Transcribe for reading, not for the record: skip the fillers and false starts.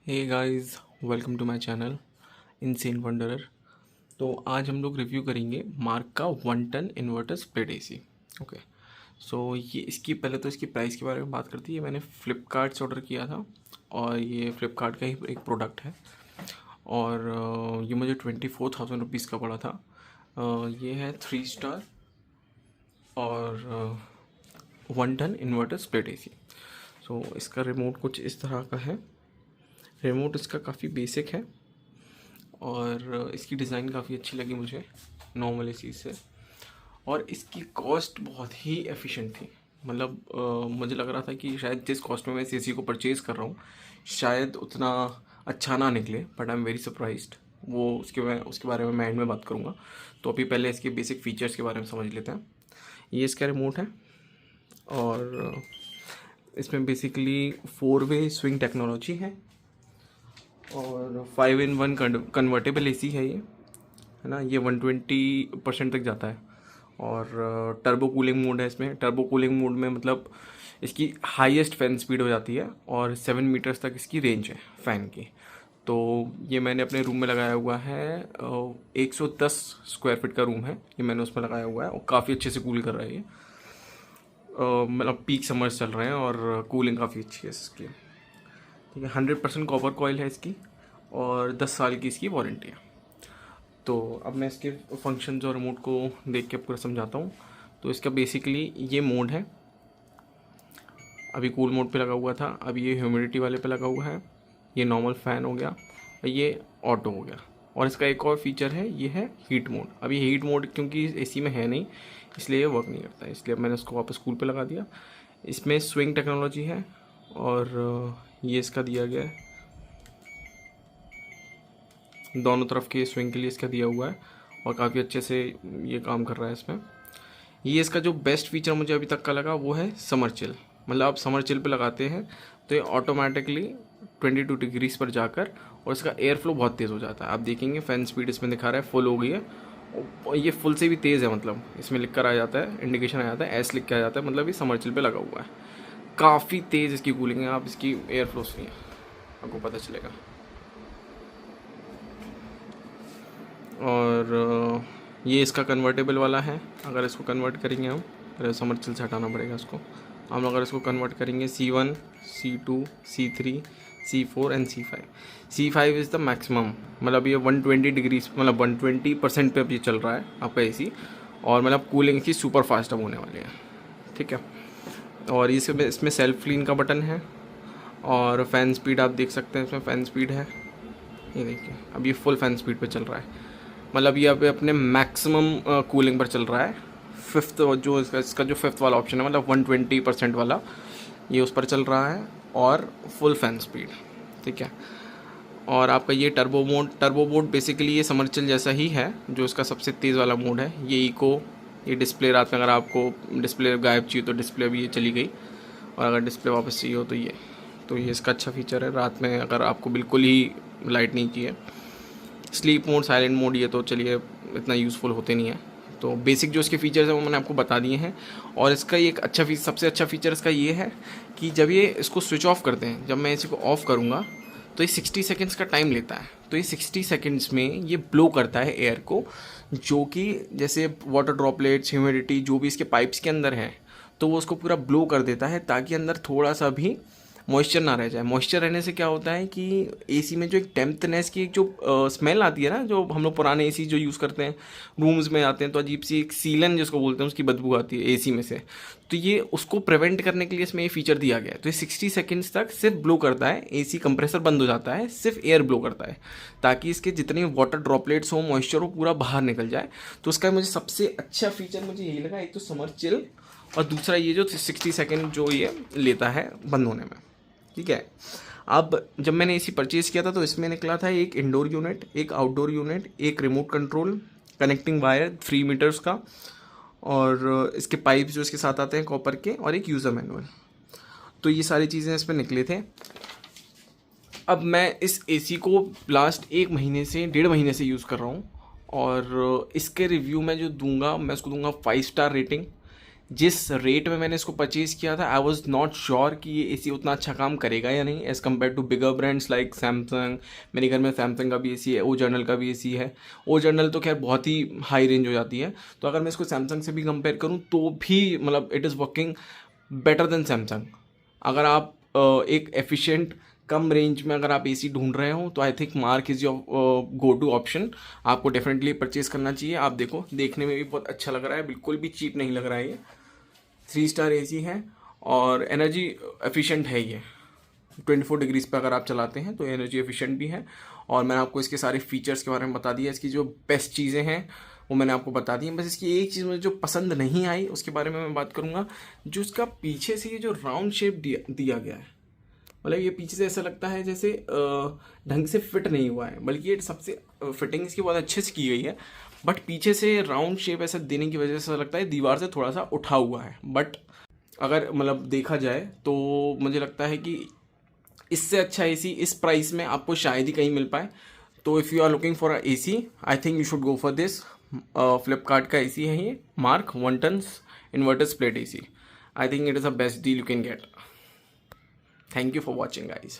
Hey guys, welcome to my channel insane wanderer. तो आज हम लोग रिव्यू करेंगे मार्क का 1 ton inverter split AC. Okay, so ये इसकी पहले तो इसकी प्राइस के बारे में बात करती है। मैंने फ़्लिपकार्ट से ऑर्डर किया था और ये फ़्लिपकार्ट का ही एक प्रोडक्ट है और ये मुझे 24,000 रुपीज़ का पड़ा था। ये है 3 स्टार और 1 टन इन्वर्टर स्प्लिट एसी। सो इसका रिमोट कुछ इस तरह का है। रिमोट इसका काफ़ी बेसिक है और इसकी डिज़ाइन काफ़ी अच्छी लगी मुझे नॉर्मल एसी से। और इसकी कॉस्ट बहुत ही एफिशिएंट थी। मतलब मुझे लग रहा था कि शायद जिस कॉस्ट में मैं इस एसी को परचेज़ कर रहा हूँ शायद उतना अच्छा ना निकले, but I am very surprised. वो उसके बारे में मैं एंड में बात करूँगा। तो अभी पहले इसके बेसिक फीचर्स के बारे में समझ लेते हैं। ये इसका रिमोट है और इसमें बेसिकली 4 वे स्विंग टेक्नोलॉजी है और 5-in-1 कन्वर्टेबल एसी है ये, है ना। ये 120% तक जाता है और टर्बो कूलिंग मोड है इसमें। टर्बो कूलिंग मोड में मतलब इसकी हाईएस्ट फ़ैन स्पीड हो जाती है और 7 मीटर्स तक इसकी रेंज है फ़ैन की। तो ये मैंने अपने रूम में लगाया हुआ है। 110 स्क्वायर फीट का रूम है ये, मैंने उसमें लगाया हुआ है और काफ़ी अच्छे से कूल कर रहा है ये। मतलब पीक समर्स चल रहे हैं और कूलिंग काफ़ी अच्छी है इसकी। ठीक है, 100% कॉपर कॉइल है इसकी और 10 साल की इसकी वारंटी है। तो अब मैं इसके फंक्शंस और रिमोट को देख के पूरा समझाता हूँ। तो इसका बेसिकली ये मोड है। अभी कूल मोड पे लगा हुआ था, अभी ये ह्यूमिडिटी वाले पे लगा हुआ है। ये नॉर्मल फ़ैन हो गया और ये ऑटो हो गया। और इसका एक और फीचर है, ये है हीट मोड। अभी हीट मोड क्योंकि एसी में है नहीं इसलिए ये वर्क नहीं करता है, इसलिए मैंने इसको वापस कूल पे लगा दिया। इसमें स्विंग टेक्नोलॉजी है और ये इसका दिया गया है, दोनों तरफ के स्विंग के लिए इसका दिया हुआ है और काफ़ी अच्छे से ये काम कर रहा है इसमें। ये इसका जो बेस्ट फीचर मुझे अभी तक का लगा वो है समर चिल। मतलब आप समर चिल पे लगाते हैं तो ये ऑटोमेटिकली 22 डिग्रीज पर जाकर और इसका एयर फ्लो बहुत तेज़ हो जाता है। आप देखेंगे फ़ैन स्पीड इसमें दिखा रहा है फुल हो गई है और ये फुल से भी तेज़ है। मतलब इसमें लिख कर आ जाता है, इंडिकेशन आ जाता है, एस लिख के आ जाता है, मतलब ये समर चिल पे लगा हुआ है। काफ़ी तेज़ इसकी कूलिंग है, आप इसकी एयर फ्लो सुनिए आपको पता चलेगा। और ये इसका कन्वर्टेबल वाला है। अगर इसको कन्वर्ट करेंगे हम, पहले समर चिल से हटाना पड़ेगा इसको। हम अगर इसको कन्वर्ट करेंगे C1, C2, C3, C4 and C5। C5 is the maximum. मतलब ये 120 डिग्रीज, मतलब 120% पे अब ये चल रहा है आपका एसी। और मतलब कूलिंग की सुपर फास्ट अब होने वाली है। ठीक है, और इसमें सेल्फ क्लीन का बटन है और फ़ैन स्पीड आप देख सकते हैं, इसमें फ़ैन स्पीड है, ये देखिए अब ये फुल फ़ैन स्पीड पे चल रहा है। मतलब ये अभी अपने मैक्सिमम कूलिंग पर चल रहा है। फिफ्थ जो इसका जो फिफ्थ वाला ऑप्शन है, मतलब 120% वाला, ये उस पर चल रहा है और फुल फैन स्पीड। ठीक है, और आपका ये टर्बो मोड बेसिकली ये समर चिल जैसा ही है। जो इसका सबसे तेज़ वाला मोड है ये इको। ये डिस्प्ले रात में अगर आपको डिस्प्ले गायब चाहिए तो डिस्प्ले भी ये चली गई, और अगर डिस्प्ले वापस चाहिए हो तो ये इसका अच्छा फीचर है। रात में अगर आपको बिल्कुल ही लाइट नहीं चाहिए, स्लीप मोड, साइलेंट मोड, ये तो चलिए इतना यूज़फुल होते नहीं है। तो बेसिक जो इसके फीचर्स हैं वो मैंने आपको बता दिए हैं। और इसका ये एक सबसे अच्छा फीचर इसका ये है कि जब ये इसको स्विच ऑफ करते हैं, जब मैं इसी को ऑफ़ करूँगा तो ये 60 सेकेंड्स का टाइम लेता है। तो ये 60 सेकेंड्स में ये ब्लो करता है एयर को, जो कि जैसे वाटर ड्रॉपलेट्स, ह्यूमिडिटी जो भी इसके पाइप्स के अंदर है तो वो उसको पूरा ब्लो कर देता है, ताकि अंदर थोड़ा सा भी मॉइस्चर ना रह जाए। मॉइस्चर रहने से क्या होता है कि एसी में जो एक डेम्पनेस की एक जो स्मेल आती है ना, जो हम लोग पुराने एसी जो यूज़ करते हैं रूम्स में आते हैं तो अजीब सी एक सीलन जिसको बोलते हैं उसकी बदबू आती है एसी में से। तो ये उसको प्रिवेंट करने के लिए इसमें ये फीचर दिया गया है। तो ये 60 सेकेंड्स तक सिर्फ ब्लो करता है, एसी कंप्रेसर बंद हो जाता है, सिर्फ एयर ब्लो करता है, ताकि इसके जितने वाटर ड्रॉपलेट्स हो, मॉइस्चर हो, पूरा बाहर निकल जाए। तो उसका मुझे सबसे अच्छा फीचर मुझे यही लगा, एक तो समर चिल और दूसरा ये जो 60 सेकेंड जो ये लेता है बंद होने में। ठीक है, अब जब मैंने एसी परचेज़ किया था तो इसमें निकला था एक इंडोर यूनिट, एक आउटडोर यूनिट, एक remote control, connecting wire 3 meters का, और इसके पाइप्स जो इसके साथ आते हैं कॉपर के, और एक यूज़र मैनुअल। तो ये सारी चीज़ें इसमें निकले थे। अब मैं इस एसी को लास्ट 1 महीने से 1.5 महीने से यूज़ कर रहा हूँ और इसके रिव्यू में जो दूंगा मैं उसको दूंगा 5 स्टार रेटिंग। जिस रेट में मैंने इसको परचेज़ किया था आई वॉज नॉट श्योर कि ये एसी उतना अच्छा काम करेगा या नहीं as compare to bigger brands like Samsung. मेरे घर में सैमसंग का भी एसी है, ओ जर्नल का भी एसी है। ओ जर्नल तो खैर बहुत ही हाई रेंज हो जाती है, तो अगर मैं इसको सैमसंग से भी कंपेयर करूँ तो भी मतलब it is working better than Samsung. अगर आप एक एफिशिएंट कम रेंज में अगर आप एसी ढूंढ रहे हो तो I think MarQ is your go to option. आपको डेफिनेटली परचेज़ करना चाहिए। आप देखो, देखने में भी बहुत अच्छा लग रहा है, बिल्कुल भी चीप नहीं लग रहा है। ये 3 स्टार एसी है और एनर्जी एफिशिएंट है। ये 24 डिग्रीज पे अगर आप चलाते हैं तो एनर्जी एफिशिएंट भी है। और मैंने आपको इसके सारे फीचर्स के बारे में बता दिया, इसकी जो बेस्ट चीज़ें हैं वो मैंने आपको बता दी हैं। बस इसकी एक चीज़ मुझे जो पसंद नहीं आई उसके बारे में मैं बात करूँगा, जो इसका पीछे से ये जो राउंड शेप दिया गया है, मतलब ये पीछे से ऐसा लगता है जैसे ढंग से फिट नहीं हुआ है, बल्कि ये सबसे फिटिंग इसकी बहुत अच्छे से की गई है। बट पीछे से राउंड शेप ऐसा देने की वजह से ऐसा लगता है दीवार से थोड़ा सा उठा हुआ है। बट अगर मतलब देखा जाए तो मुझे लगता है कि इससे अच्छा एसी इस प्राइस में आपको शायद ही कहीं मिल पाए। तो if you are looking for a AC I think you should go for this. Flipkart का एसी है ये, MarQ 1 tons inverter split AC. I think it is the best deal you can get. Thank you for watching, guys.